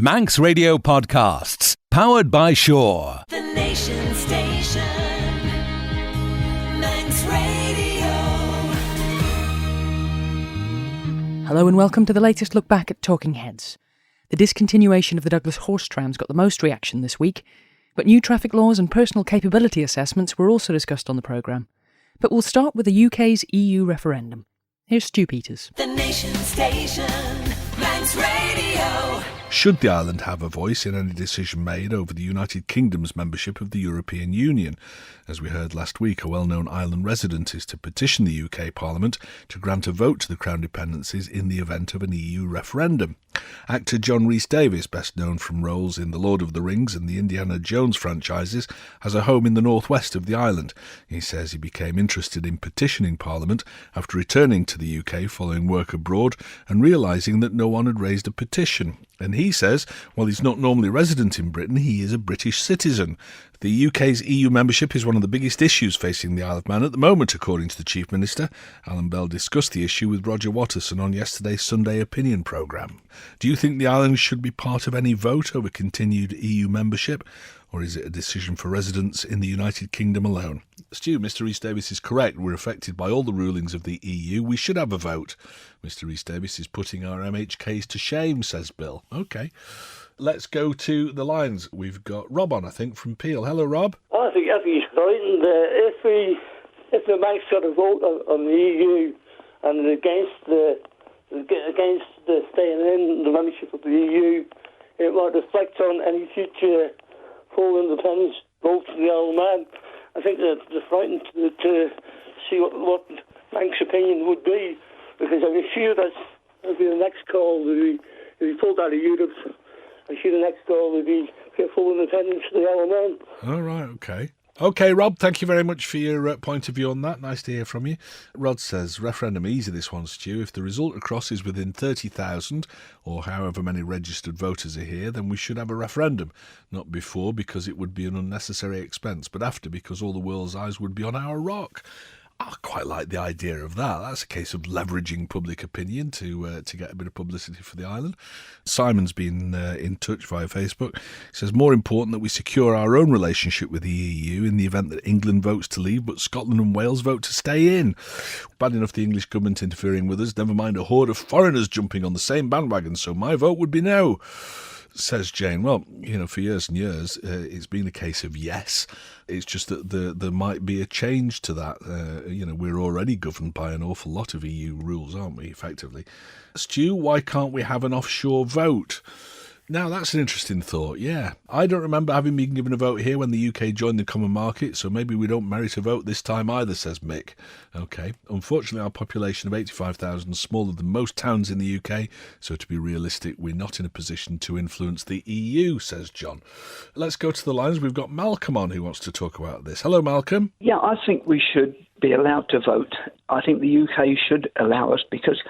Manx Radio Podcasts, powered by Shaw. The Nation Station, Manx Radio. Hello and welcome to the latest look back at Talking Heads. The discontinuation of the Douglas horse trams got the most reaction this week, but new traffic laws and personal capability assessments were also discussed on the programme. But we'll start with the UK's EU referendum. Here's Stu Peters. The Nation Station, Manx Radio. Should the island have a voice in any decision made over the United Kingdom's membership of the European Union? As we heard last week, a well-known island resident is to petition the UK Parliament to grant a vote to the Crown dependencies in the event of an EU referendum. Actor John Rhys-Davies, best known from roles in The Lord of the Rings and the Indiana Jones franchises, has a home in the northwest of the island. He says he became interested in petitioning Parliament after returning to the UK following work abroad and realising that no one had raised a petition. And he says, while he's not normally resident in Britain, he is a British citizen. The UK's EU membership is one of the biggest issues facing the Isle of Man at the moment, according to the Chief Minister. Alan Bell discussed the issue with Roger Watterson on yesterday's Sunday Opinion programme. Do you think the island should be part of any vote over continued EU membership? Or is it a decision for residents in the United Kingdom alone? Stu, Mr Rhys-Davies is correct. We're affected by all the rulings of the EU. We should have a vote. Mr Rhys-Davies is putting our MHKs to shame, says Bill. OK. Let's go to the lines. We've got Rob on, I think, from Peel. Hello, Rob. I think he's right. And if the Manx got a vote on the EU and against staying in the membership of the EU, it might reflect on any future full independence votes in the Isle of Man. I think they're frightened to see what Manx opinion would be, because I'm sure that'll be the next call. If we pulled out of Europe, I'm sure the next call would be full independence for the Isle of Man. All right, OK. OK, Rob, thank you very much for your point of view on that. Nice to hear from you. Rod says, referendum easy this one, Stu. If the result across is within 30,000 or however many registered voters are here, then we should have a referendum. Not before, because it would be an unnecessary expense, but after, because all the world's eyes would be on our rock. I quite like the idea of that. That's a case of leveraging public opinion to get a bit of publicity for the island. Simon's been in touch via Facebook. He says, more important that we secure our own relationship with the EU in the event that England votes to leave, but Scotland and Wales vote to stay in. Bad enough the English government interfering with us, never mind a horde of foreigners jumping on the same bandwagon, so my vote would be no. Says Jane, well, for years and years, it's been a case of yes. It's just that there might be a change to that. We're already governed by an awful lot of EU rules, aren't we, effectively? Stu, why can't we have an offshore vote? Now, that's an interesting thought, yeah. I don't remember having been given a vote here when the UK joined the common market, so maybe we don't merit a vote this time either, says Mick. OK. Unfortunately, our population of 85,000 is smaller than most towns in the UK, so to be realistic, we're not in a position to influence the EU, says John. Let's go to the lines. We've got Malcolm on who wants to talk about this. Hello, Malcolm. Yeah, I think we should be allowed to vote. I think the UK should allow us, because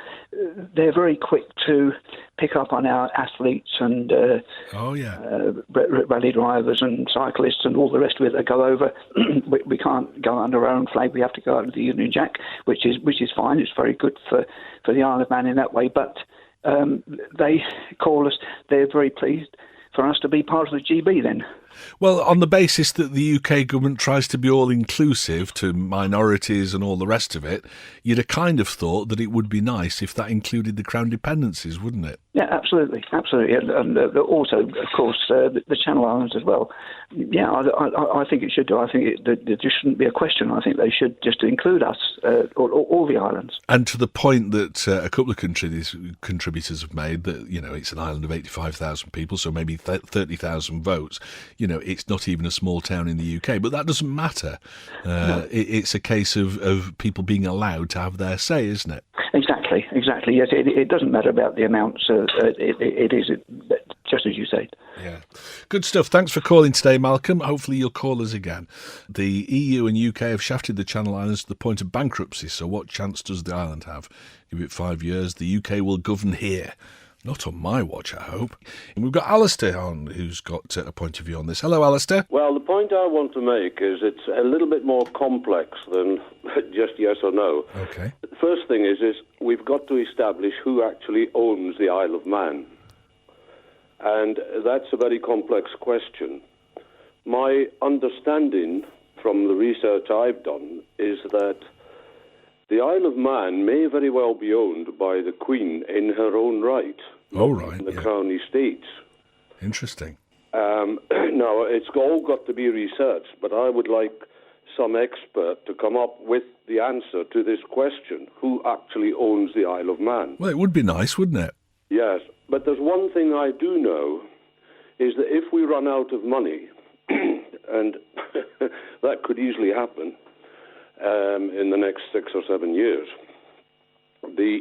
they're very quick to pick up on our athletes and rally drivers and cyclists and all the rest of it that go over. We can't go under our own flag. We have to go under the Union Jack, which is fine. It's very good for the Isle of Man in that way. But they call us. They're very pleased for us to be part of the GB then. Well, on the basis that the UK government tries to be all-inclusive to minorities and all the rest of it, you'd have kind of thought that it would be nice if that included the Crown dependencies, wouldn't it? Yeah, absolutely. And also, of course, the Channel Islands as well. Yeah, I think it should do. I think there just shouldn't be a question. I think they should just include us, all the islands. And to the point that a couple of contributors have made, that, it's an island of 85,000 people, so maybe 30,000 votes. It's not even a small town in the UK, but that doesn't matter. No. It's a case of people being allowed to have their say, isn't it? Exactly. Yes, it doesn't matter about the amounts. It is just as you say. Yeah. Good stuff. Thanks for calling today, Malcolm. Hopefully you'll call us again. The EU and UK have shafted the Channel Islands to the point of bankruptcy, so what chance does the island have? Give it 5 years, the UK will govern here. Not on my watch, I hope. And we've got Alistair on, who's got a point of view on this. Hello, Alistair. Well, the point I want to make is it's a little bit more complex than just yes or no. Okay. The first thing is we've got to establish who actually owns the Isle of Man. And that's a very complex question. My understanding from the research I've done is that the Isle of Man may very well be owned by the Queen in her own right. Oh, right. In the Crown Estates. Interesting. Now, it's all got to be researched, but I would like some expert to come up with the answer to this question. Who actually owns the Isle of Man? Well, it would be nice, wouldn't it? Yes, but there's one thing I do know, is that if we run out of money, and that could easily happen in the next 6 or 7 years, the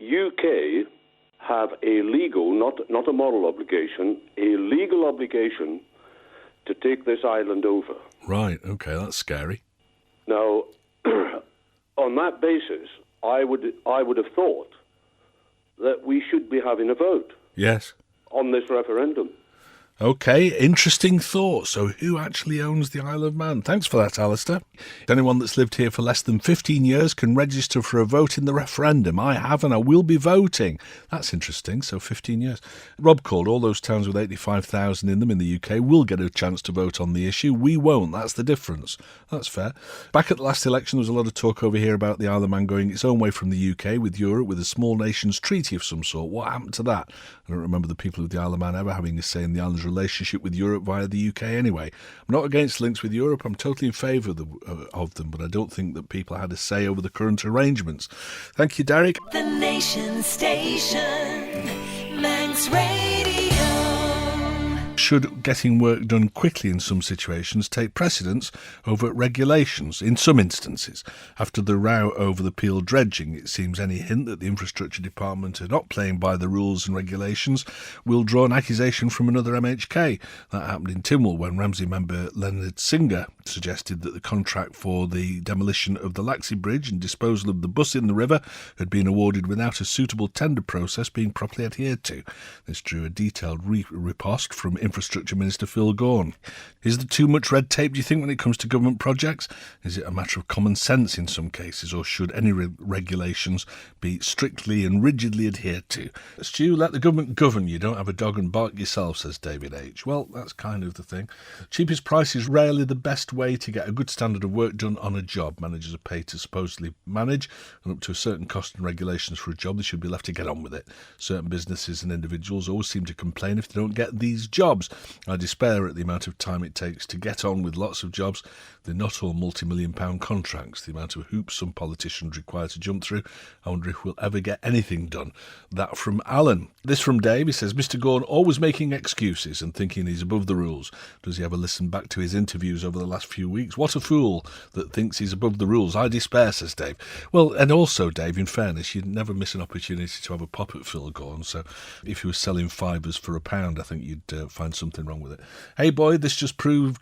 UK have a legal, not a moral obligation, a legal obligation to take this island over. Right, okay, that's scary. Now, on that basis, I would have thought that we should be having a vote. Yes. On this referendum. Okay, interesting thought. So who actually owns the Isle of Man? Thanks for that, Alistair. Anyone that's lived here for less than 15 years can register for a vote in the referendum. I have and I will be voting. That's interesting, so 15 years. Rob called, all those towns with 85,000 in them in the UK will get a chance to vote on the issue. We won't, that's the difference. That's fair. Back at the last election, there was a lot of talk over here about the Isle of Man going its own way from the UK with Europe, with a small nations treaty of some sort. What happened to that? I don't remember the people of the Isle of Man ever having a say in the island's relationship with Europe via the UK anyway. I'm not against links with Europe. I'm totally in favour of them, but I don't think that people had a say over the current arrangements. Thank you, Derek. The Nation Station, Manx Radio. Should getting work done quickly in some situations take precedence over regulations in some instances? After the row over the Peel dredging, it seems any hint that the Infrastructure Department are not playing by the rules and regulations will draw an accusation from another MHK. That happened in Tynwald when Ramsey member Leonard Singer suggested that the contract for the demolition of the Laxey Bridge and disposal of the bus in the river had been awarded without a suitable tender process being properly adhered to. This drew a detailed riposte from Infrastructure Minister Phil Gaughan. Is there too much red tape, do you think, when it comes to government projects? Is it a matter of common sense in some cases, or should any regulations be strictly and rigidly adhered to? Stu, let the government govern. You don't have a dog and bark yourself, says David H. Well, that's kind of the thing. Cheapest price is rarely the best way to get a good standard of work done on a job. Managers are paid to supposedly manage, and up to a certain cost and regulations for a job, they should be left to get on with it. Certain businesses and individuals always seem to complain if they don't get these jobs. I despair at the amount of time it takes to get on with lots of jobs. They're not all multi-million-pound contracts. The amount of hoops some politicians require to jump through, I wonder if we'll ever get anything done. That from Alan. This from Dave. He says, Mr. Gaughan always making excuses and thinking he's above the rules. Does he ever listen back to his interviews over the last few weeks? What a fool that thinks he's above the rules. I despair, says Dave. Well, and also, Dave, in fairness, you'd never miss an opportunity to have a pop at Phil Gaughan. So if he was selling fibres for £1, I think you'd find something wrong with it. Hey, boy, this just proves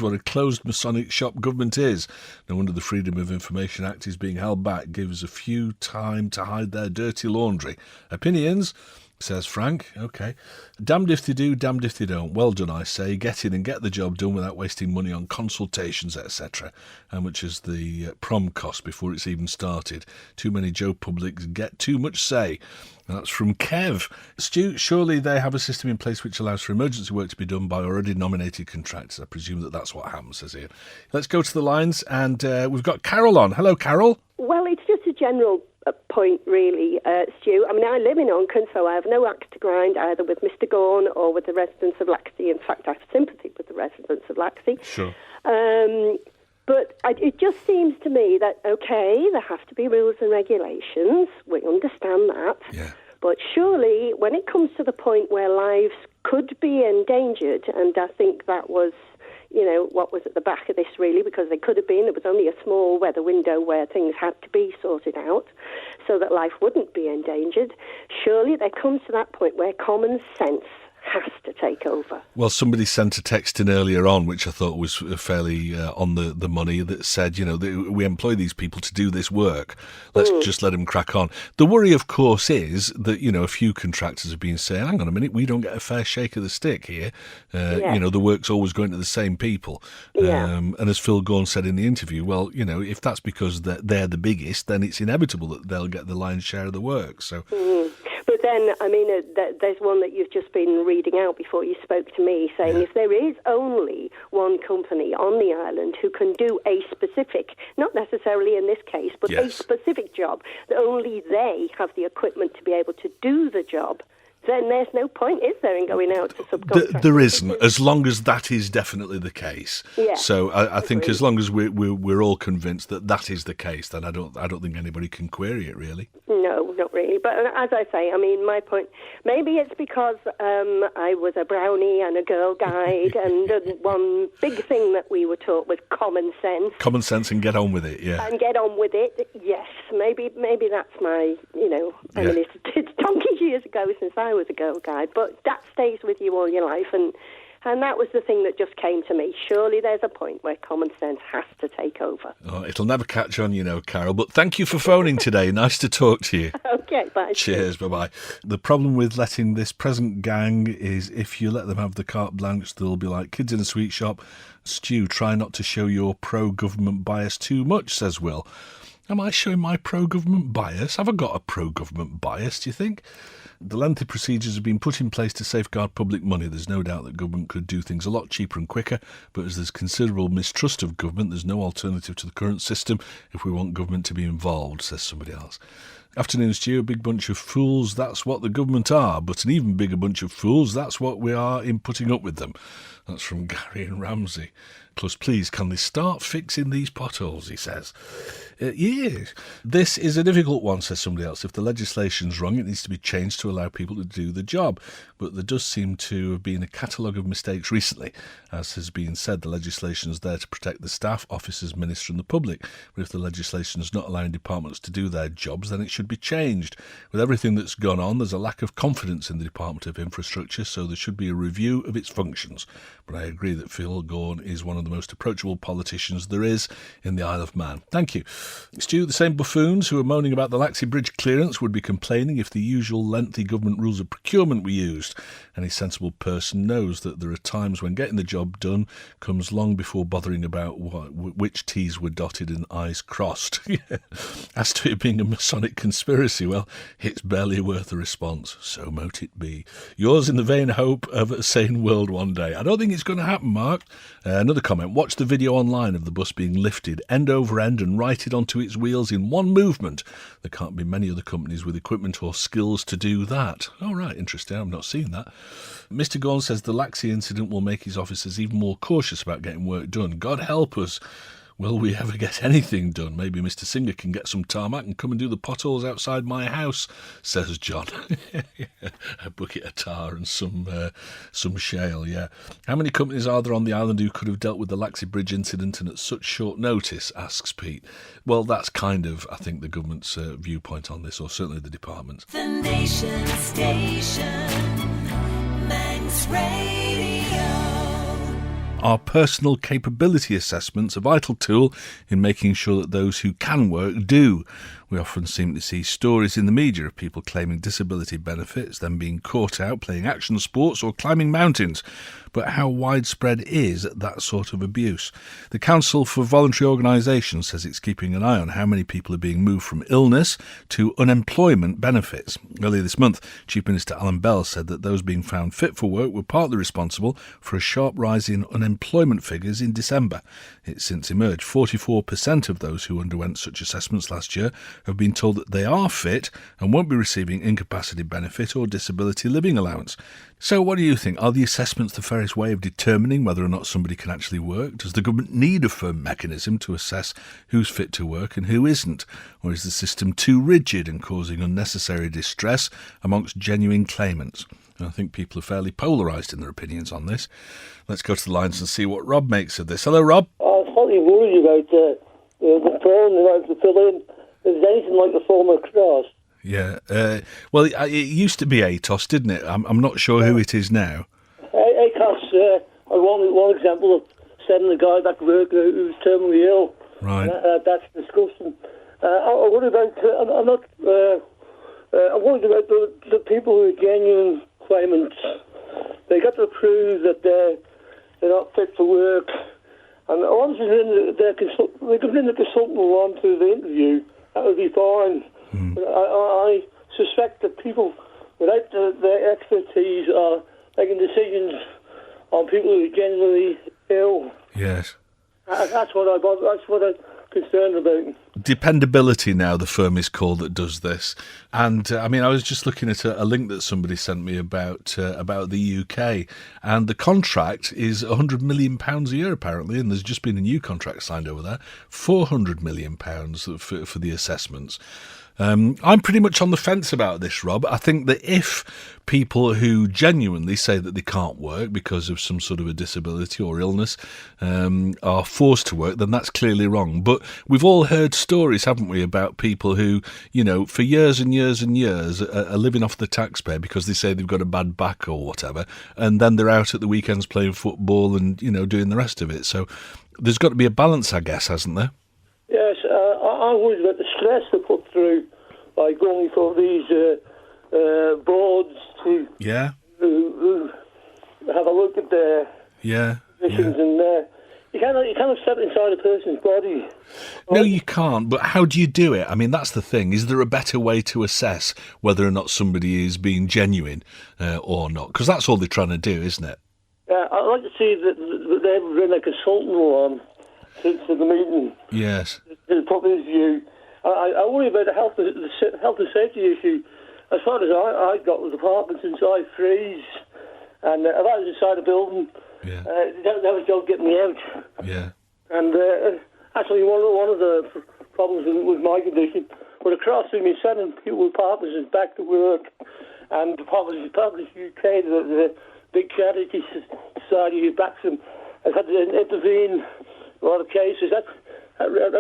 what a closed Masonic shop government is. No wonder the Freedom of Information Act is being held back. Gives a few time to hide their dirty laundry. Opinions? Says Frank. OK. Damned if they do, damned if they don't. Well done, I say. Get in and get the job done without wasting money on consultations, etc. How much is the prom cost before it's even started? Too many Joe Publics get too much say. That's from Kev. Stu, surely they have a system in place which allows for emergency work to be done by already nominated contractors. I presume that that's what happens, says here. Let's go to the lines, and we've got Carol on. Hello, Carol. Well, it's just a general point, really, Stu. I mean, I live in Onchan, so I have no axe to grind either with Mr. Gaughan or with the residents of Laxey. In fact, I have sympathy with the residents of Laxey. Sure. But it just seems to me that, OK, there have to be rules and regulations. We understand that. Yeah. But surely, when it comes to the point where lives could be endangered, and I think that was, what was at the back of this, really, because they could have been. There was only a small weather window where things had to be sorted out so that life wouldn't be endangered. Surely there comes to that point where common sense has to take over. Well, somebody sent a text in earlier on, which I thought was fairly on the money, that said, we employ these people to do this work. Let's just let them crack on. The worry, of course, is that, a few contractors have been saying, hang on a minute, we don't get a fair shake of the stick here. The work's always going to the same people. Yeah. And as Phil Gaughan said in the interview, well, if that's because they're the biggest, then it's inevitable that they'll get the lion's share of the work. So. But again, I mean, there's one that you've just been reading out before you spoke to me, saying if there is only one company on the island who can do a specific, not necessarily in this case, but a specific job, that only they have the equipment to be able to do the job, then there's no point, is there, in going out to subcontractors? There isn't, as long as that is definitely the case. Yeah, so I think as long as we're all convinced that that is the case, then I don't think anybody can query it, really. No, not really. But as I say, I mean, my point, maybe it's because I was a brownie and a Girl Guide, and one big thing that we were taught was common sense. Common sense and get on with it, yeah. And get on with it, yes. Maybe that's my, I mean, it's donkey's years ago since I was a Girl Guide, but that stays with you all your life, and that was the thing that just came to me. Surely there's a point where common sense has to take over. Oh, it'll never catch on, Carol, but thank you for phoning today. Nice to talk to you. Okay, bye. Cheers, bye-bye. The problem with letting this present gang is if you let them have the carte blanche, they'll be like kids in a sweet shop. Stu, try not to show your pro-government bias too much, says Will. Am I showing my pro-government bias? Have I got a pro-government bias, do you think? The lengthy procedures have been put in place to safeguard public money. There's no doubt that government could do things a lot cheaper and quicker, but as there's considerable mistrust of government, there's no alternative to the current system if we want government to be involved, says somebody else. Afternoon, Stu, a big bunch of fools, that's what the government are, but an even bigger bunch of fools, that's what we are in putting up with them. That's from Gary and Ramsey. Plus, please, can they start fixing these potholes, he says. Yes. This is a difficult one, says somebody else. If the legislation's wrong, it needs to be changed to allow people to do the job. But there does seem to have been a catalogue of mistakes recently. As has been said, the legislation is there to protect the staff, officers, minister and the public. But if the legislation is not allowing departments to do their jobs, then it should be changed. With everything that's gone on, there's a lack of confidence in the Department of Infrastructure, so there should be a review of its functions. But I agree that Phil Gorn is one of the most approachable politicians there is in the Isle of Man. Thank you. Stu, the same buffoons who are moaning about the Laxey Bridge clearance would be complaining if the usual lengthy government rules of procurement were used. Any sensible person knows that there are times when getting the job done comes long before bothering about which T's were dotted and I's crossed. As to it being a Masonic conspiracy, well, it's barely worth a response. So mote it be. Yours in the vain hope of a sane world one day. I don't think it's going to happen, Mark. Another comment. Watch the video online of the bus being lifted end over end and righted onto its wheels in one movement. There can't be many other companies with equipment or skills to do that. Oh, right, interesting. I've not seen that. Mr. Gorn says the Laxey incident will make his officers even more cautious about getting work done. God help us. Will we ever get anything done? Maybe Mr. Singer can get some tarmac and come and do the potholes outside my house, says John. A bucket of tar and some shale, yeah. How many companies are there on the island who could have dealt with the Laxey Bridge incident and at such short notice, asks Pete. Well, that's kind of, I think, the government's viewpoint on this, or certainly the department's. The Nation Station, Manx Radio. Our personal capability assessment's a vital tool in making sure that those who can work do. We often seem to see stories in the media of people claiming disability benefits, then being caught out playing action sports or climbing mountains. But how widespread is that sort of abuse? The Council for Voluntary Organisation says it's keeping an eye on how many people are being moved from illness to unemployment benefits. Earlier this month, Chief Minister Alan Bell said that those being found fit for work were partly responsible for a sharp rise in unemployment figures in December. It's since emerged 44% of those who underwent such assessments last year have been told that they are fit and won't be receiving incapacity benefit or disability living allowance. So what do you think? Are the assessments the fairest way of determining whether or not somebody can actually work? Does the government need a firm mechanism to assess who's fit to work and who isn't? Or is the system too rigid and causing unnecessary distress amongst genuine claimants? And I think people are fairly polarised in their opinions on this. Let's go to the lines and see what Rob makes of this. Hello, Rob. I was slightly worried about the form they had to fill in. Is it anything like the form of cross? Yeah. Well, it used to be ATOS, didn't it? I'm not sure who it is now. ATOS, one example of sending a guy back to work who's terminally ill. Right. That's disgusting. I worry about. I'm not. I'm worried about the people who are genuine claimants. They got to prove that they're not fit for work. And once they can bring the consultant along to the interview, that would be fine. But I suspect that people without their expertise, are making decisions on people who are genuinely ill. Yes. That's what I'm concerned about. Dependability now, the firm is called that does this. And I was just looking at a link that somebody sent me about the UK, and the contract is £100 million a year apparently, and there's just been a new contract signed over there, £400 million for the assessments. I'm pretty much on the fence about this, Rob. I think that if people who genuinely say that they can't work because of some sort of a disability or illness are forced to work, then that's clearly wrong. But we've all heard stories, haven't we, about people who, for years and years and years are living off the taxpayer because they say they've got a bad back or whatever, and then they're out at the weekends playing football and, doing the rest of it. So there's got to be a balance, I guess, hasn't there? Yes, I worry about the stress they put through by going for these boards to have a look at their positions, and you cannot step inside a person's body. No, you can't. But how do you do it? That's the thing. Is there a better way to assess whether or not somebody is being genuine or not? Because that's all they're trying to do, isn't it? Yeah, I'd like to see that they bring a consultant on to the meeting. Yes. To put his view. I worry about the health and safety issue. As far as I got with the Parkinson's, I freeze, and if I was inside a building, that was job getting me out. Yeah. And actually, one of the problems with my condition was across to me sending people with Parkinson's back to work, and Parkinson's UK, the big charity society who backs them, has had to intervene in a lot of cases. That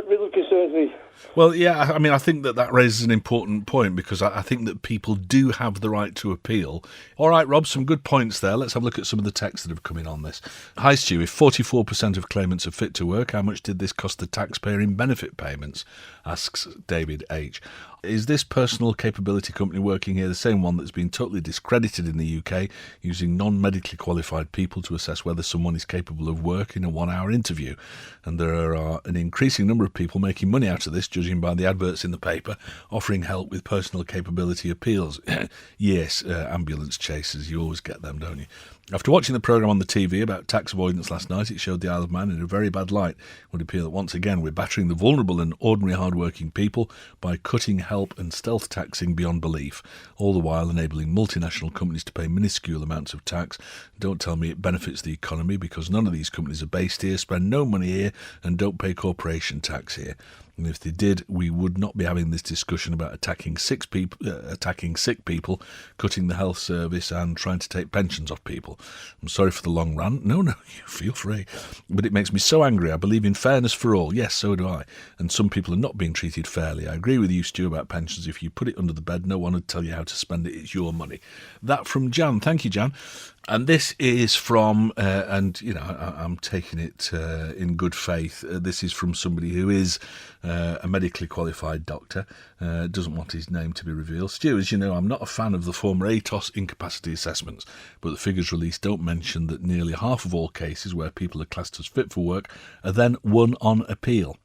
really concerns me. Well, yeah, I think that raises an important point, because I think that people do have the right to appeal. All right, Rob, some good points there. Let's have a look at some of the texts that have come in on this. Hi, Stu. If 44% of claimants are fit to work, how much did this cost the taxpayer in benefit payments? Asks David H. Is this personal capability company working here the same one that's been totally discredited in the UK, using non-medically qualified people to assess whether someone is capable of work in a 1-hour interview? And there are an increasing number of people making money out of this, judging by the adverts in the paper, offering help with personal capability appeals. Yes, ambulance chasers, you always get them, don't you? After watching the programme on the TV about tax avoidance last night, it showed the Isle of Man in a very bad light. It would appear that once again we're battering the vulnerable and ordinary hard-working people by cutting help and stealth taxing beyond belief, all the while enabling multinational companies to pay minuscule amounts of tax. Don't tell me it benefits the economy, because none of these companies are based here, spend no money here, and don't pay corporation tax here. And if they did, we would not be having this discussion about attacking sick people, cutting the health service, and trying to take pensions off people. I'm sorry for the long rant. No, you feel free. But it makes me so angry. I believe in fairness for all. Yes, so do I. And some people are not being treated fairly. I agree with you, Stu, about pensions. If you put it under the bed, no one would tell you how to spend it. It's your money. That from Jan. Thank you, Jan. And this is from, I'm taking it in good faith, this is from somebody who is a medically qualified doctor, doesn't want his name to be revealed. Stu, as you know, I'm not a fan of the former ATOS incapacity assessments, but the figures released don't mention that nearly half of all cases where people are classed as fit for work are then won on appeal.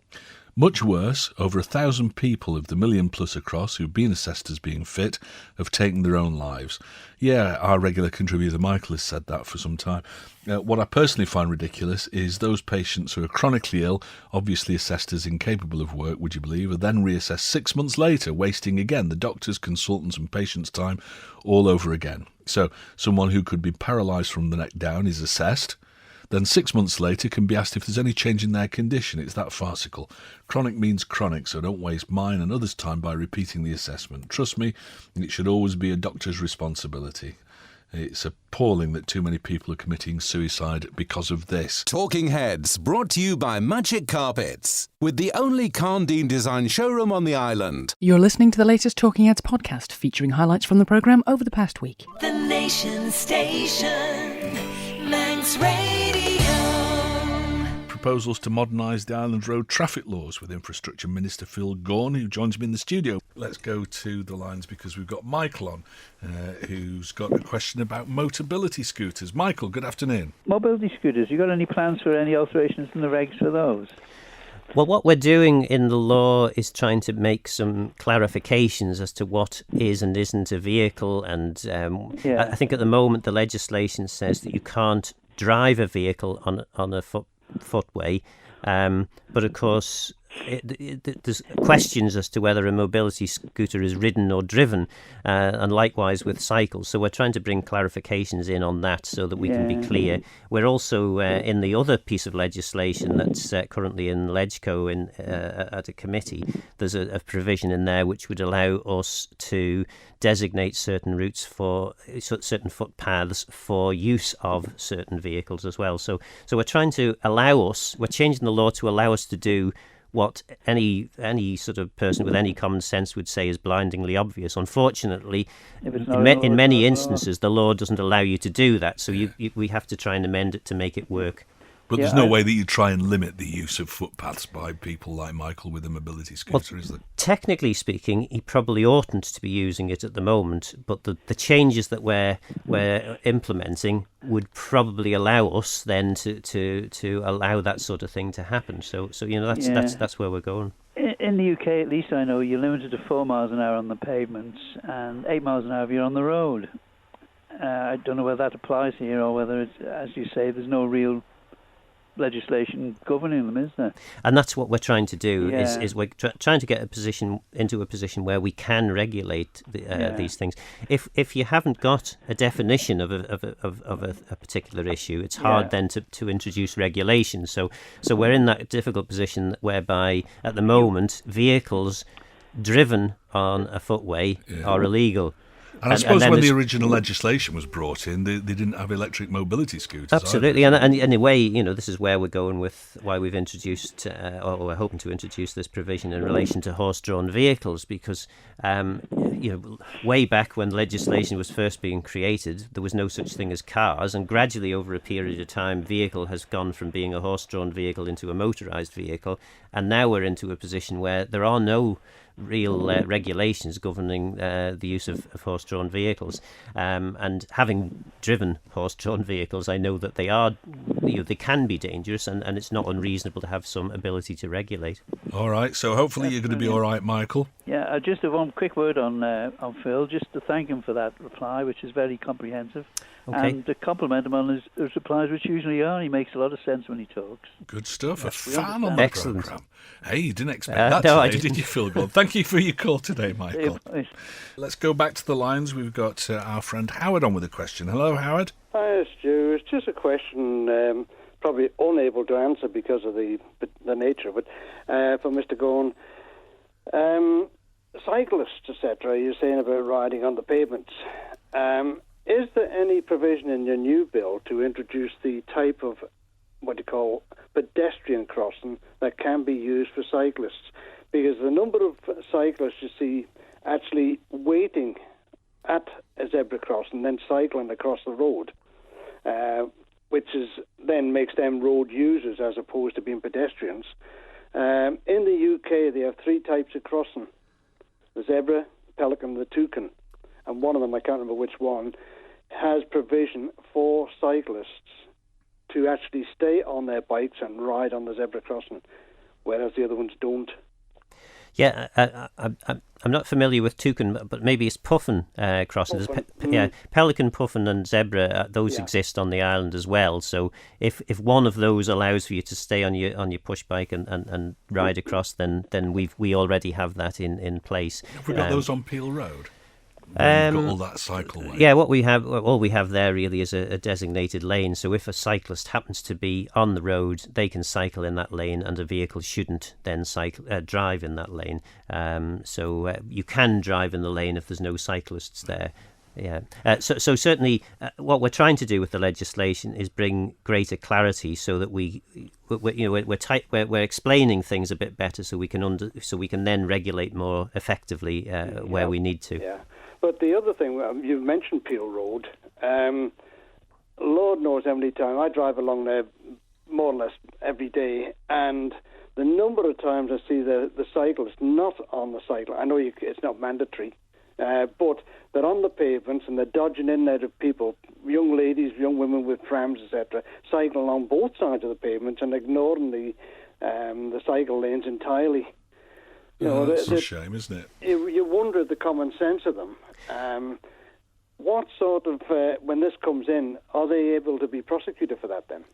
Much worse, over 1,000 people of the million plus across who've been assessed as being fit have taken their own lives. Yeah, our regular contributor Michael has said that for some time. What I personally find ridiculous is those patients who are chronically ill, obviously assessed as incapable of work, would you believe, are then reassessed 6 months later, wasting again the doctors, consultants and patients' time all over again. So someone who could be paralysed from the neck down is assessed, then 6 months later can be asked if there's any change in their condition. It's that farcical. Chronic means chronic, so don't waste mine and others' time by repeating the assessment. Trust me, it should always be a doctor's responsibility. It's appalling that too many people are committing suicide because of this. Talking Heads, brought to you by Magic Carpets, with the only Carndine design showroom on the island. You're listening to the latest Talking Heads podcast, featuring highlights from the programme over the past week. The Nation Station, Manx Radio. Proposals to modernise the Island Road traffic laws with Infrastructure Minister Phil Gaughan, who joins me in the studio. Let's go to the lines because we've got Michael on, who's got a question about motability scooters. Michael, good afternoon. Mobility scooters, you got any plans for any alterations in the regs for those? Well, what we're doing in the law is trying to make some clarifications as to what is and isn't a vehicle. And I think at the moment the legislation says that you can't drive a vehicle on a footway. But of course, there's questions as to whether a mobility scooter is ridden or driven, and likewise with cycles. So we're trying to bring clarifications in on that so that we can be clear. We're also in the other piece of legislation that's currently in LegCo at a committee. There's a provision in there which would allow us to designate certain routes for certain footpaths for use of certain vehicles as well. So we're trying to we're changing the law to allow us to do what any sort of person with any common sense would say is blindingly obvious. Unfortunately, in many instances, the law doesn't allow you to do that, so we have to try and amend it to make it work. But there's no way that you try and limit the use of footpaths by people like Michael with a mobility scooter, is there? Technically speaking, he probably oughtn't to be using it at the moment, but the changes that we're implementing would probably allow us then to allow that sort of thing to happen. So that's where we're going. In the UK, at least I know, you're limited to 4 miles an hour on the pavements and 8 miles an hour if you're on the road. I don't know whether that applies here or whether it's, as you say, there's no real legislation governing them, is there? And that's what we're trying to do. Is we're trying to get into a position where we can regulate these things. If you haven't got a definition of a particular issue, it's hard then to introduce regulations. So we're in that difficult position whereby at the moment vehicles driven on a footway are illegal. And I suppose when the original legislation was brought in, they didn't have electric mobility scooters. Absolutely, and in a way, this is where we're going with why we've introduced, or we're hoping to introduce this provision in relation to horse-drawn vehicles, because way back when legislation was first being created, there was no such thing as cars, and gradually over a period of time, vehicle has gone from being a horse-drawn vehicle into a motorised vehicle, and now we're into a position where there are no real regulations governing the use of horse-drawn vehicles, and having driven horse-drawn vehicles, I know that they can be dangerous, and it's not unreasonable to have some ability to regulate. All right, so hopefully you're going to be all right, Michael. Yeah, just one quick word on Phil, just to thank him for that reply, which is very comprehensive. Okay. And to compliment him on his replies, which usually are. He makes a lot of sense when he talks. Good stuff. A fan on the programme. Hey, you didn't expect that today, did you, Phil Gold? Thank you for your call today, Michael. Let's go back to the lines. We've got our friend Howard on with a question. Hello, Howard. Hi, Stu. It's just a question, probably unable to answer because of the nature of it, for Mr. Gone. Cyclists, etc., you're saying about riding on the pavements. Is there any provision in your new bill to introduce the type of what you call pedestrian crossing that can be used for cyclists? Because the number of cyclists you see actually waiting at a zebra crossing, then cycling across the road, which then makes them road users as opposed to being pedestrians. In the UK, they have 3 types of crossing: the zebra, the pelican, and the toucan. And one of them, I can't remember which one, has provision for cyclists to actually stay on their bikes and ride on the zebra crossing, whereas the other ones don't. Yeah, I'm not familiar with toucan, but maybe it's puffin crossing. Pelican, puffin and zebra, those exist on the island as well. So if one of those allows for you to stay on your push bike and ride across, then we already have that in place. Have we got those on Peel Road? Got all that cycleway. Yeah, all we have there really is a designated lane. So if a cyclist happens to be on the road, they can cycle in that lane, and a vehicle shouldn't then drive in that lane. So you can drive in the lane if there's no cyclists there. Yeah. So certainly, what we're trying to do with the legislation is bring greater clarity, so that we're explaining things a bit better, so we can then regulate more effectively where we need to. Yeah. But the other thing, you mentioned Peel Road. Lord knows how many times I drive along there more or less every day, and the number of times I see the cyclist not on the cycle. I know it's not mandatory, but they're on the pavements and they're dodging in and out of people, young ladies, young women with trams, etc., cycling along both sides of the pavement and ignoring the cycle lanes entirely. That's a shame, isn't it? You wonder at the common sense of them. What sort of, when this comes in, are they able to be prosecuted for that then?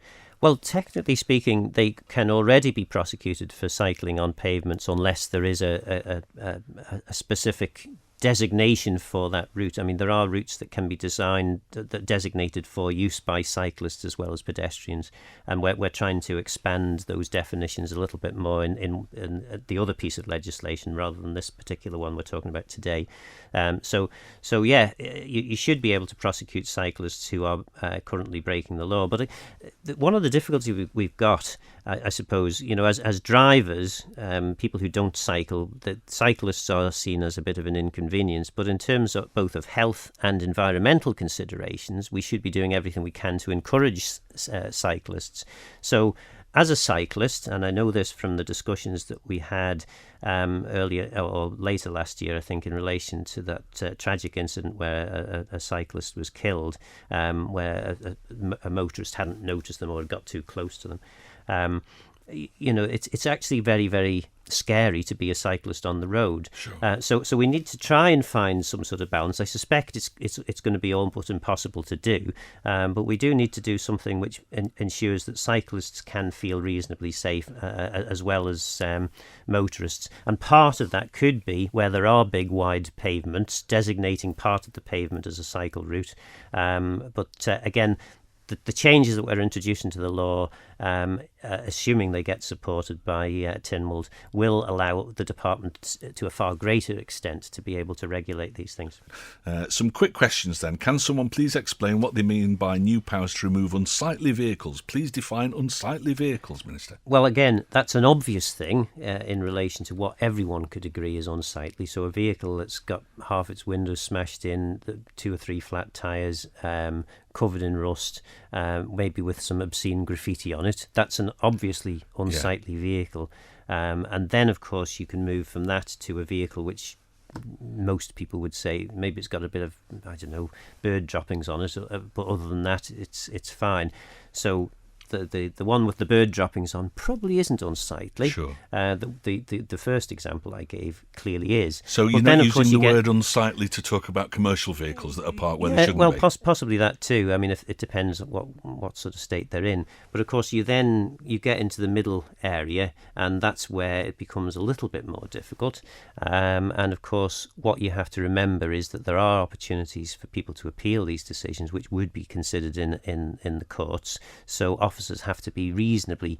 Well, technically speaking, they can already be prosecuted for cycling on pavements unless there is a specific designation for that route. I mean, there are routes that can be designed, that designated for use by cyclists as well as pedestrians, and we're trying to expand those definitions a little bit more in the other piece of legislation rather than this particular one we're talking about today. So yeah, you should be able to prosecute cyclists who are currently breaking the law. But one of the difficulties we've got, I suppose, as drivers, people who don't cycle, the cyclists are seen as a bit of an inconvenience. But in terms of both of health and environmental considerations, we should be doing everything we can to encourage cyclists. So as a cyclist, and I know this from the discussions that we had earlier or later last year, I think, in relation to that tragic incident where a cyclist was killed, where a motorist hadn't noticed them or had got too close to them. It's actually very, very scary to be a cyclist on the road. Sure. So we need to try and find some sort of balance. I suspect it's going to be all but impossible to do, but we do need to do something which ensures that cyclists can feel reasonably safe, as well as motorists. And part of that could be where there are big, wide pavements, designating part of the pavement as a cycle route. But again, the changes that we're introducing to the law, assuming they get supported by Tynwald, will allow the department to a far greater extent to be able to regulate these things. Some quick questions then. Can someone please explain what they mean by new powers to remove unsightly vehicles? Please define unsightly vehicles, Minister. Well, again, that's an obvious thing in relation to what everyone could agree is unsightly. So a vehicle that's got half its windows smashed in, 2 or 3 flat tyres, covered in rust, maybe with some obscene graffiti on it. That's an obviously unsightly vehicle. And then, of course, you can move from that to a vehicle which most people would say maybe it's got a bit of, bird droppings on it, but other than that, it's fine. So the one with the bird droppings on probably isn't unsightly. Sure. The first example I gave clearly is. So you're not using the word unsightly to talk about commercial vehicles that are parked where they shouldn't be? Possibly that too. I mean, it depends what sort of state they're in. But of course, you get into the middle area, and that's where it becomes a little bit more difficult. And of course, what you have to remember is that there are opportunities for people to appeal these decisions, which would be considered in the courts. So officers have to be reasonably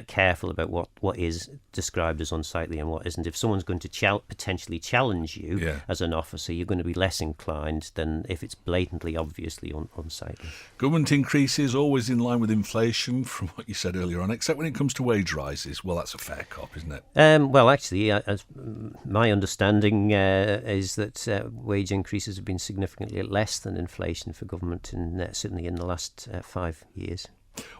careful about what is described as unsightly and what isn't. If someone's going to potentially challenge you as an officer, you're going to be less inclined than if it's blatantly, obviously unsightly. Government increases always in line with inflation, from what you said earlier on, except when it comes to wage rises. Well, that's a fair cop, isn't it? Well, actually, as my understanding is that wage increases have been significantly less than inflation for government, certainly in the last 5 years.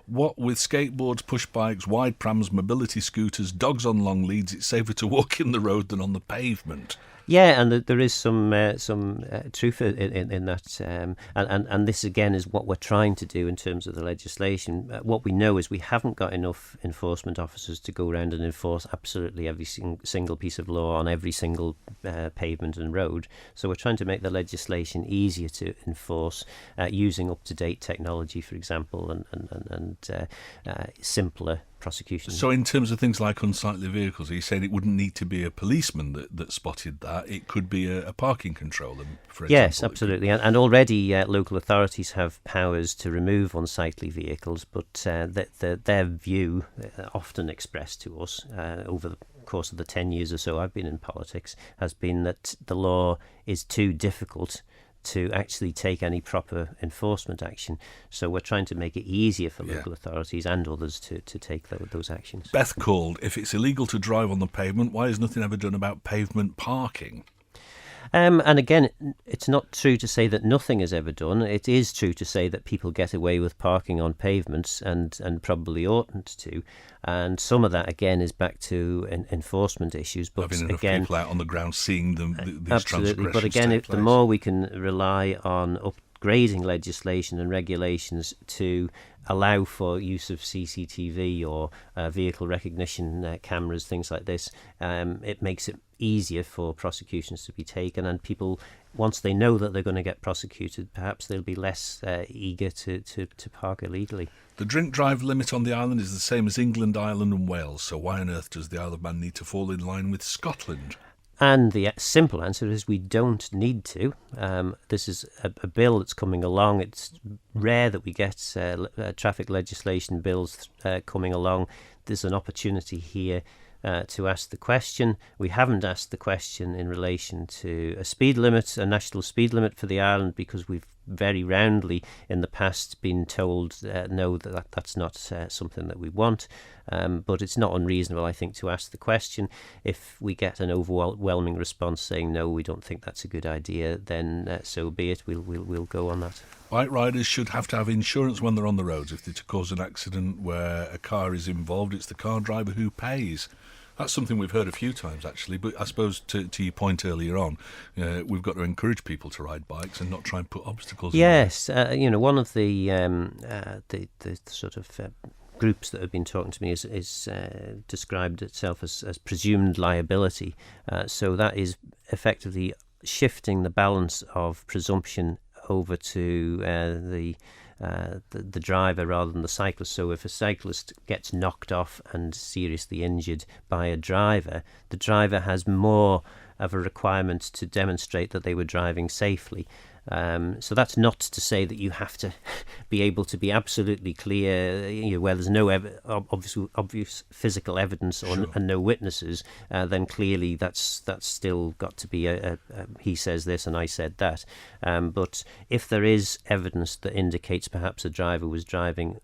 What with skateboards, push bikes, wide prams, mobility scooters, dogs on long leads, it's safer to walk in the road than on the pavement. Yeah, and there is some truth in that, and this again is what we're trying to do in terms of the legislation. What we know is we haven't got enough enforcement officers to go around and enforce absolutely every single piece of law on every single pavement and road. So we're trying to make the legislation easier to enforce using up-to-date technology, for example, and simpler prosecution. So in terms of things like unsightly vehicles, are you saying it wouldn't need to be a policeman that spotted that? It could be a parking controller, for example? Yes, absolutely. And already local authorities have powers to remove unsightly vehicles, but their view, often expressed to us over the course of the 10 years or so I've been in politics, has been that the law is too difficult to actually take any proper enforcement action. So we're trying to make it easier for local authorities and others to take those actions. Beth called, if it's illegal to drive on the pavement, why is nothing ever done about pavement parking? And again, it's not true to say that nothing is ever done. It is true to say that people get away with parking on pavements and probably oughtn't to. And some of that, again, is back to enforcement issues. But having enough again, people out on the ground seeing them, these absolutely. But again, the more we can rely on upgrading legislation and regulations to allow for use of CCTV or vehicle recognition cameras, things like this, it makes it easier for prosecutions to be taken, and people, once they know that they're going to get prosecuted, perhaps they'll be less eager to park illegally. The drink drive limit on the island is the same as England, Ireland and Wales, so why on earth does the Isle of Man need to fall in line with Scotland? And the simple answer is we don't need to. This is a bill that's coming along. It's rare that we get traffic legislation bills coming along. There's an opportunity here to ask the question. We haven't asked the question in relation to a speed limit, a national speed limit for the island, because we've very roundly in the past been told no, that's not something that we want. But it's not unreasonable, I think, to ask the question. If we get an overwhelming response saying no, we don't think that's a good idea, then so be it. We'll go on that. Bike riders should have to have insurance when they're on the roads. If they're to cause an accident where a car is involved, it's the car driver who pays. That's something we've heard a few times, actually, but I suppose to your point earlier on, we've got to encourage people to ride bikes and not try and put obstacles in the way. Yes, one of the sort of groups that have been talking to me is described itself as presumed liability. So that is effectively shifting the balance of presumption over to the driver rather than the cyclist. So if a cyclist gets knocked off and seriously injured by a driver, the driver has more of a requirement to demonstrate that they were driving safely. So that's not to say that you have to be able to be absolutely clear, where there's no obvious physical evidence or and no witnesses, then clearly that's still got to be a he says this and I said that. But if there is evidence that indicates perhaps a driver was driving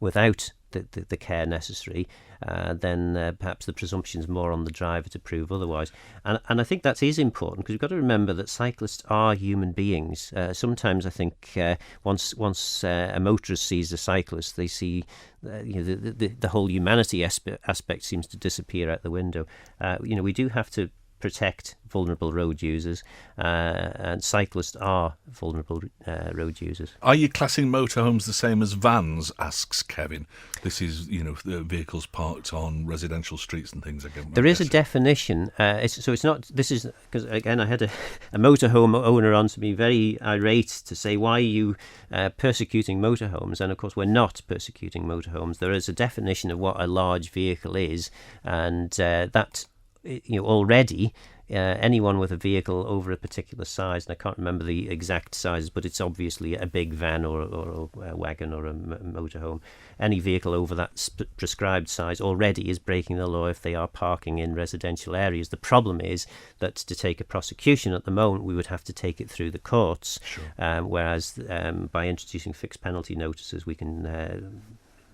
without the care necessary, then perhaps the presumption is more on the driver to prove otherwise. And I think that is important, because you've got to remember that cyclists are human beings. Sometimes I think once a motorist sees a cyclist, they see the whole humanity aspect seems to disappear out the window. We do have to protect vulnerable road users, and cyclists are vulnerable road users. Are you classing motorhomes the same as vans, asks Kevin? This is, the vehicles parked on residential streets and things. There is a definition. It's not, this is, because again, I had a motorhome owner on to me very irate to say, why are you persecuting motorhomes? And of course, we're not persecuting motorhomes. There is a definition of what a large vehicle is, and that already anyone with a vehicle over a particular size, and I can't remember the exact sizes, but it's obviously a big van or a wagon or a motorhome. Any vehicle over that prescribed size already is breaking the law if they are parking in residential areas. The problem is that to take a prosecution at the moment, we would have to take it through the courts, whereas by introducing fixed penalty notices, we can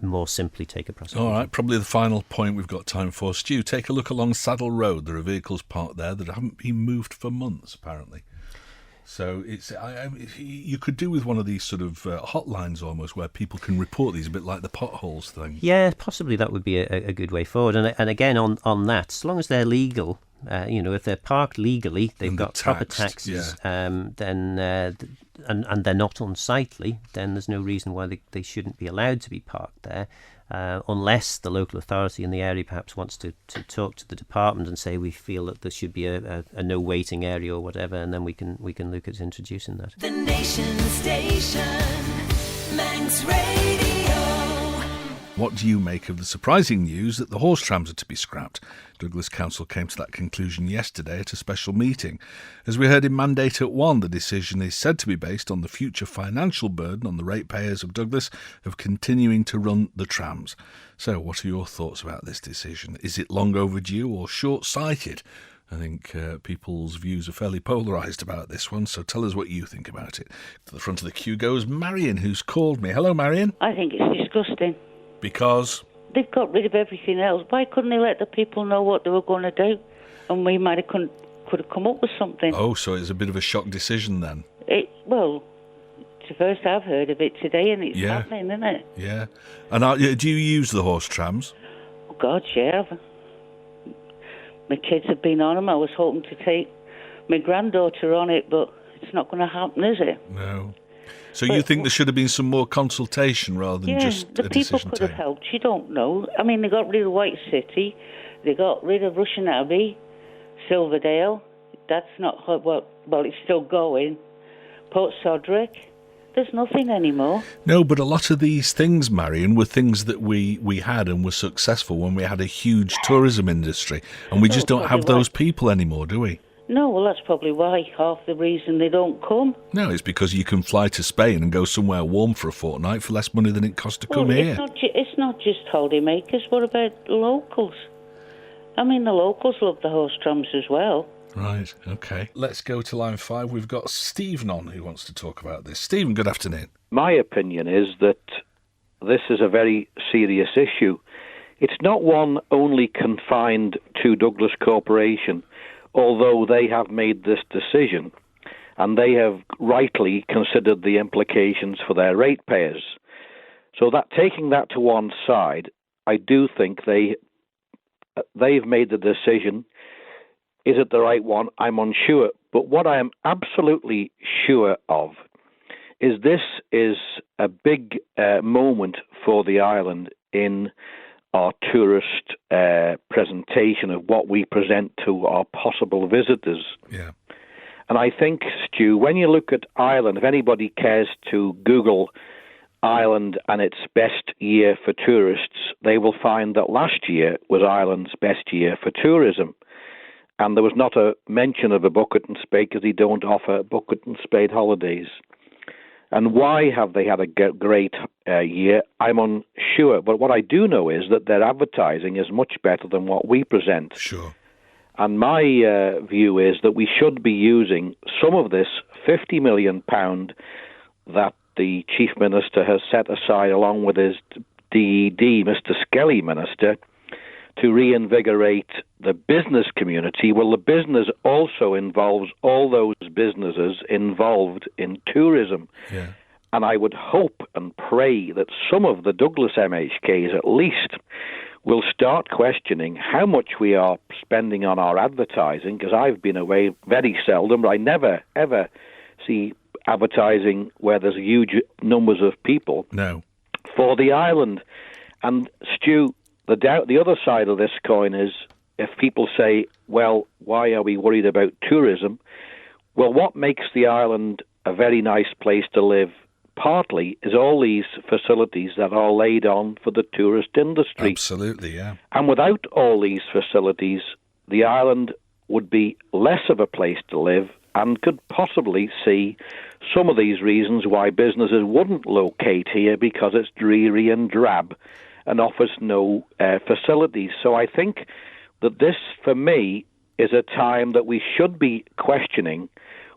more simply take a prosecution. All right, probably the final point we've got time for. Stu, take a look along Saddle Road. There are vehicles parked there that haven't been moved for months, apparently. So it's you could do with one of these sort of hotlines almost, where people can report these, a bit like the potholes thing. Yeah, possibly that would be a good way forward. And again, on that, as long as they're legal, if they're parked legally, they've got proper taxes, then and they're not unsightly, then there's no reason why they shouldn't be allowed to be parked there, unless the local authority in the area perhaps wants to talk to the department and say we feel that there should be a no waiting area or whatever, and then we can look at introducing that. The Nation Station, Manx Radio. What do you make of the surprising news that the horse trams are to be scrapped? Douglas Council came to that conclusion yesterday at a special meeting. As we heard in Mandate at 1, the decision is said to be based on the future financial burden on the ratepayers of Douglas of continuing to run the trams. So what are your thoughts about this decision? Is it long overdue or short-sighted? I think people's views are fairly polarised about this one, so tell us what you think about it. To the front of the queue goes Marion, who's called me. Hello, Marion. I think it's disgusting. Because? They've got rid of everything else. Why couldn't they let the people know what they were going to do? And we might have could have come up with something. Oh, so it's a bit of a shock decision then. Well, it's the first I've heard of it today, and it's happening, isn't it? Yeah. And do you use the horse trams? Oh, God, yeah. My kids have been on them. I was hoping to take my granddaughter on it, but it's not going to happen, is it? No. So you think there should have been some more consultation rather than just the a people decision could taken? have helped. You don't know. I mean, they got rid of White City. They got rid of Russian Abbey, Silverdale. That's not... Well, it's still going. Port Sodrick. There's nothing anymore. No, but a lot of these things, Marion, were things that we had and were successful when we had a huge tourism industry. And we just don't have those people anymore, do we? No, well, that's probably why, half the reason they don't come. No, it's because you can fly to Spain and go somewhere warm for a fortnight for less money than it costs to come here. It's not just holidaymakers. What about the locals? I mean, the locals love the horse trams as well. Right, OK. Let's go to line 5. We've got Stephen on who wants to talk about this. Stephen, good afternoon. My opinion is that this is a very serious issue. It's not one only confined to Douglas Corporation, although they have made this decision, and they have rightly considered the implications for their ratepayers. So that taking that to one side, I do think they've made the decision. Is it the right one? I'm unsure. But what I am absolutely sure of is this is a big moment for the island in our tourist presentation of what we present to our possible visitors. Yeah. And I think, Stu, when you look at Ireland, if anybody cares to Google Ireland and its best year for tourists, they will find that last year was Ireland's best year for tourism. And there was not a mention of a bucket and spade because they don't offer bucket and spade holidays. And why have they had a great year? I'm unsure. But what I do know is that their advertising is much better than what we present. Sure. And my view is that we should be using some of this £50 million that the Chief Minister has set aside along with his DED, Mr. Skelly Minister, to reinvigorate the business community. Well, the business also involves all those businesses involved in tourism. Yeah. And I would hope and pray that some of the Douglas MHKs at least will start questioning how much we are spending on our advertising, because I've been away very seldom, but I never, ever see advertising where there's huge numbers of people for the island. And Stu, the other side of this coin is if people say, well, why are we worried about tourism? Well, what makes the island a very nice place to live partly is all these facilities that are laid on for the tourist industry. Absolutely, yeah. And without all these facilities, the island would be less of a place to live and could possibly see some of these reasons why businesses wouldn't locate here, because it's dreary and drab and offers no facilities. So I think that this, for me, is a time that we should be questioning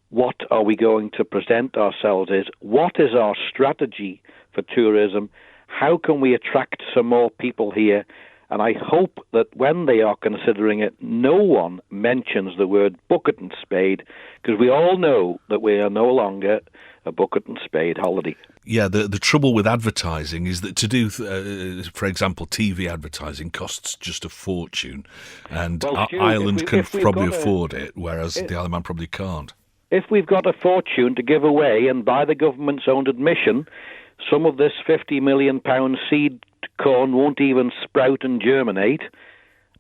what are we going to present ourselves as, what is our strategy for tourism, how can we attract some more people here, and I hope that when they are considering it, no one mentions the word bucket and spade, because we all know that we are no longer a bucket and spade holiday. Yeah, the trouble with advertising is that to do, for example, TV advertising costs just a fortune, and Ireland can probably afford it, whereas the Isle of Man probably can't. If we've got a fortune to give away, and by the government's own admission, some of this £50 million seed corn won't even sprout and germinate,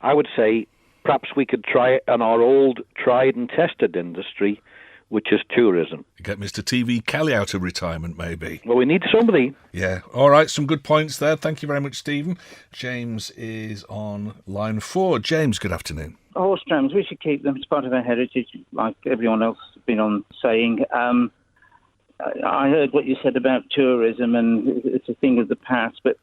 I would say perhaps we could try it on our old tried and tested industry, which is tourism. Get Mr. TV Kelly out of retirement, maybe. Well, we need somebody. Yeah. All right, some good points there. Thank you very much, Stephen. James is on line 4. James, good afternoon. Horse trams, we should keep them as part of our heritage, like everyone else has been on saying. I heard what you said about tourism, and it's a thing of the past, but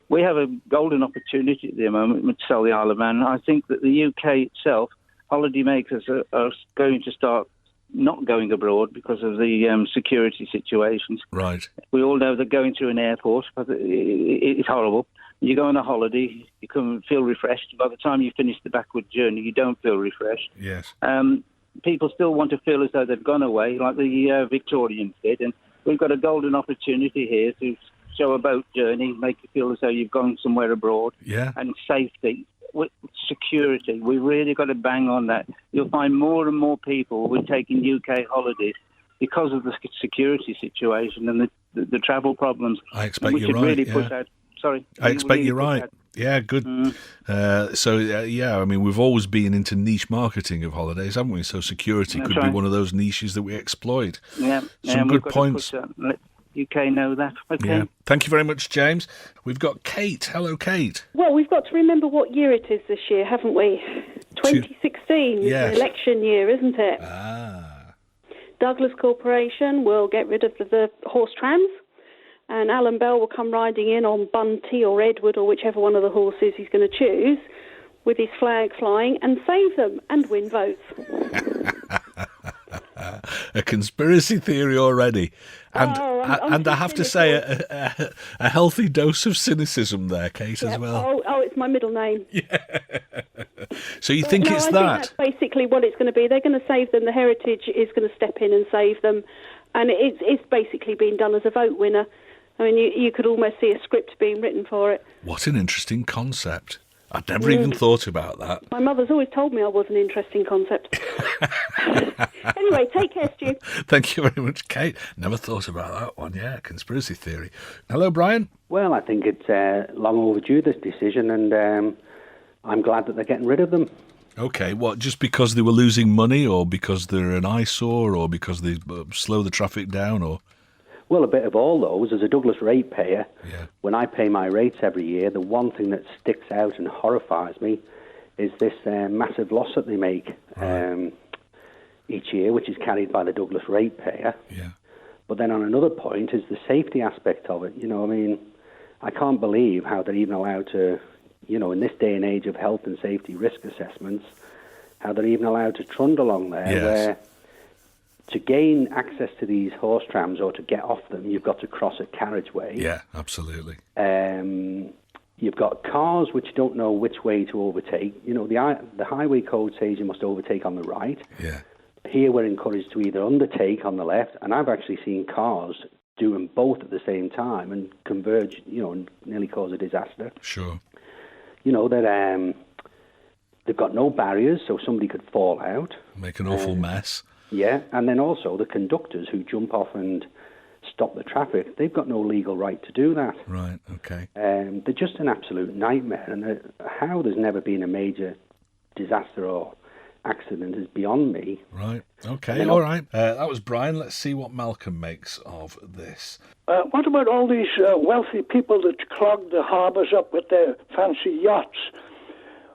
we have a golden opportunity at the moment to sell the Isle of Man. I think that the UK itself, holidaymakers are going to start not going abroad because of the security situations. Right. We all know that going through an airport, it's horrible. You go on a holiday, you come feel refreshed. By the time you finish the backward journey, you don't feel refreshed. Yes. people still want to feel as though they've gone away, like the Victorians did. And we've got a golden opportunity here to show a boat journey, make you feel as though you've gone somewhere abroad. Yeah. And safety, security. We've really got to bang on that. You'll find more and more people who are taking UK holidays because of the security situation and the travel problems. I expect you're right. Really push out. Sorry. I expect you're right. Yeah, good. I mean, we've always been into niche marketing of holidays, haven't we? So security could be one of those niches that we exploit. Yeah, some good points. Let UK know that. Okay. Yeah. Thank you very much, James. We've got Kate. Hello, Kate. Well, we've got to remember what year it is this year, haven't we? 2016 is the election year, isn't it? Douglas Corporation will get rid of the horse trams, and Alan Bell will come riding in on Bunty or Edward or whichever one of the horses he's going to choose with his flag flying and save them and win votes. A conspiracy theory already. And and I have to say, a healthy dose of cynicism there, Kate, as well. Oh, it's my middle name. Yeah. So you think it's I that? think that's basically what it's going to be. They're going to save them. The Heritage is going to step in and save them. And it's basically being done as a vote winner. I mean, you could almost see a script being written for it. What an interesting concept. I'd never even thought about that. My mother's always told me I was an interesting concept. Anyway, take care, Stu. Thank you very much, Kate. Never thought about that one. Yeah, conspiracy theory. Hello, Brian. Well, I think it's long overdue, this decision, and I'm glad that they're getting rid of them. Okay, what, just because they were losing money, or because they're an eyesore, or because they slow the traffic down, or...? Well, a bit of all those. As a Douglas ratepayer, when I pay my rates every year, the one thing that sticks out and horrifies me is this massive loss that they make each year, which is carried by the Douglas ratepayer. Yeah. But then on another point is the safety aspect of it. You know, I mean, I can't believe how they're even allowed to, you know, in this day and age of health and safety risk assessments, how they're even allowed to trundle along there where... To gain access to these horse trams or to get off them, you've got to cross a carriageway. Yeah, absolutely. You've got cars which don't know which way to overtake. You know, the highway code says you must overtake on the right. Yeah. Here we're encouraged to either undertake on the left, and I've actually seen cars doing both at the same time and converge, you know, and nearly cause a disaster. Sure. You know, that they've got no barriers, so somebody could fall out. Make an awful mess. Yeah, and then also the conductors who jump off and stop the traffic, they've got no legal right to do that. Right, okay. They're just an absolute nightmare, and how there's never been a major disaster or accident is beyond me. Right, okay, all right. That was Brian. Let's see what Malcolm makes of this. What about all these wealthy people that clog the harbours up with their fancy yachts?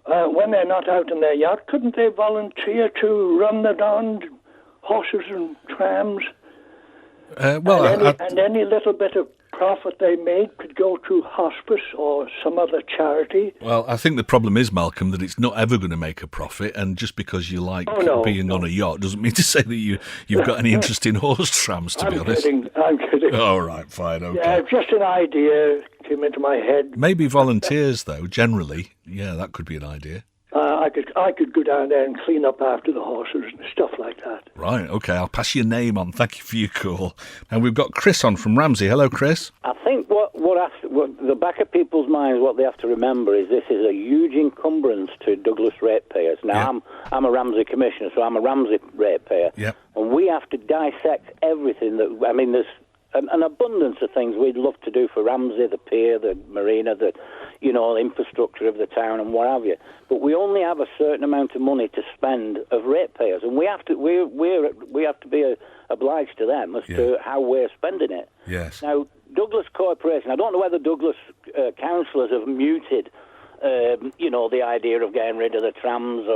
When they're not out in their yacht, couldn't they volunteer to run the darned horses and trams? And any little bit of profit they made could go to hospice or some other charity. Well, I think the problem is, Malcolm, that it's not ever going to make a profit, and just because you like being on a yacht doesn't mean to say that you've got any interest in horse trams, to be honest. I'm kidding. All right, fine, okay. Yeah, just an idea came into my head. Maybe volunteers, though, generally. Yeah, that could be an idea. I could go down there and clean up after the horses and stuff like that. Right, okay, I'll pass your name on. Thank you for your call. And we've got Chris on from Ramsey. Hello, Chris. I think what the back of people's minds, what they have to remember is this is a huge encumbrance to Douglas ratepayers. Now, I'm a Ramsey commissioner, so I'm a Ramsey ratepayer. Yep. And we have to dissect everything that, I mean, there's an abundance of things we'd love to do for Ramsey, the pier, the marina, the infrastructure of the town and what have you. But we only have a certain amount of money to spend of ratepayers, and we have to be obliged to them as to how we're spending it. Yes. Now, Douglas Corporation, I don't know whether Douglas councillors have muted, the idea of getting rid of the trams,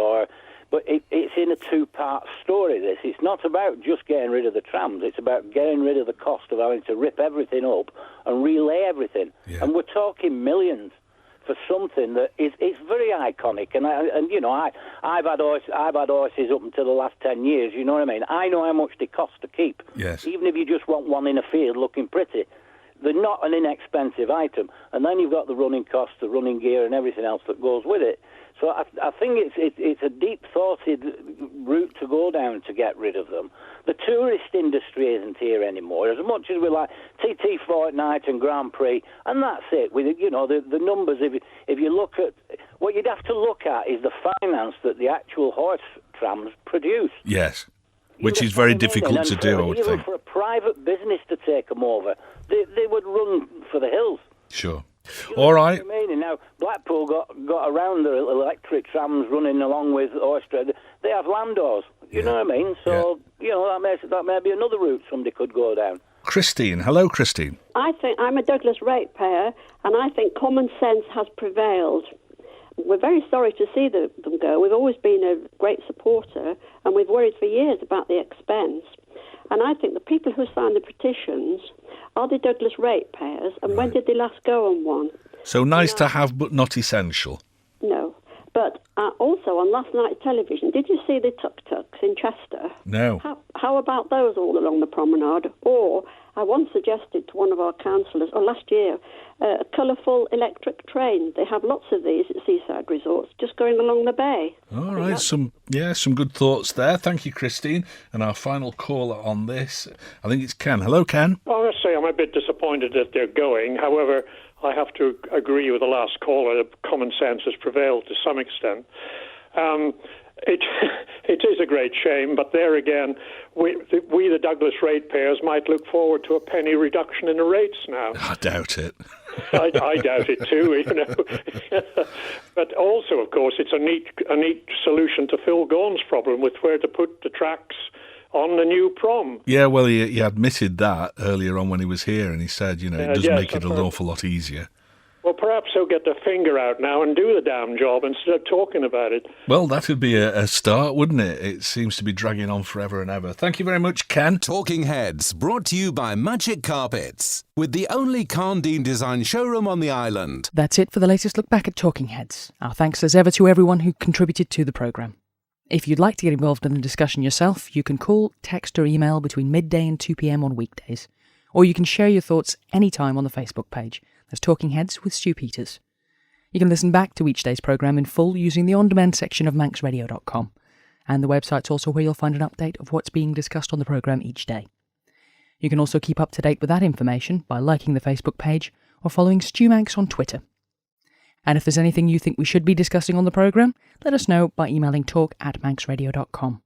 but it's in a two-part story, this. It's not about just getting rid of the trams. It's about getting rid of the cost of having to rip everything up and relay everything. Yeah. And we're talking millions for something that is very iconic. And I've had horses up until the last 10 years. You know what I mean? I know how much they cost to keep. Yes. Even if you just want one in a field looking pretty, they're not an inexpensive item. And then you've got the running costs, the running gear, and everything else that goes with it. So I think it's a deep-thoughted route to go down to get rid of them. The tourist industry isn't here anymore. As much as we like TT Fortnight and Grand Prix, and that's it. With the numbers, if you look at what you'd have to look at is the finance that the actual horse trams produce. Yes, which is very difficult to do, I would even think. For a private business to take them over, they would run for the hills. Sure. All right. I mean, and now Blackpool got around their electric trams running along with Oyster. They have landors. You know what I mean? So that may be another route somebody could go down. Christine, hello, Christine. I think I'm a Douglas ratepayer, and I think common sense has prevailed. We're very sorry to see them go. We've always been a great supporter, and we've worried for years about the expense. And I think the people who signed the petitions are the Douglas ratepayers, and when did they last go on one? So nice to have, but not essential. No. But also on last night's television, did you see the tuk-tuks in Chester? No. How about those all along the promenade? Or I once suggested to one of our councillors, or last year, a colourful electric train. They have lots of these at seaside resorts, just going along the bay. All right, some good thoughts there. Thank you, Christine. And our final caller on this, I think it's Ken. Hello, Ken. I must say I'm a bit disappointed that they're going. However, I have to agree with the last caller that common sense has prevailed to some extent. It is a great shame, but there again, we the Douglas ratepayers might look forward to a penny reduction in the rates now. I doubt it. I doubt it too, But also, of course, it's a neat solution to Phil Gaughan's problem with where to put the tracks on the new prom. Yeah, well, he admitted that earlier on when he was here, and he said, it does make it an awful lot easier. Well, perhaps he'll get their finger out now and do the damn job instead of talking about it. Well, that would be a start, wouldn't it? It seems to be dragging on forever and ever. Thank you very much, Ken. Talking Heads, brought to you by Magic Carpets, with the only Carndine design showroom on the island. That's it for the latest look back at Talking Heads. Our thanks as ever to everyone who contributed to the programme. If you'd like to get involved in the discussion yourself, you can call, text or email between midday and 2 p.m. on weekdays. Or you can share your thoughts anytime on the Facebook page. There's Talking Heads with Stu Peters. You can listen back to each day's programme in full using the on-demand section of manxradio.com. And the website's also where you'll find an update of what's being discussed on the programme each day. You can also keep up to date with that information by liking the Facebook page or following Stu Manx on Twitter. And if there's anything you think we should be discussing on the programme, let us know by emailing talk@manxradio.com.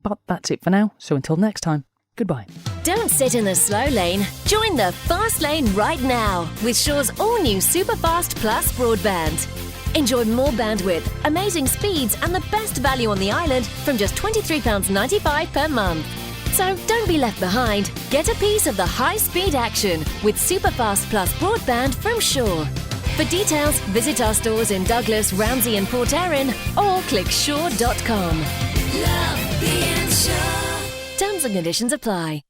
But that's it for now, so until next time, goodbye. Don't sit in the slow lane. Join the fast lane right now with Shaw's all-new Superfast Plus broadband. Enjoy more bandwidth, amazing speeds and the best value on the island from just £23.95 per month. So don't be left behind. Get a piece of the high-speed action with Superfast Plus broadband from Shaw. For details, visit our stores in Douglas, Ramsey and Port Erin or click shaw.com. Love being Shaw. Terms and conditions apply.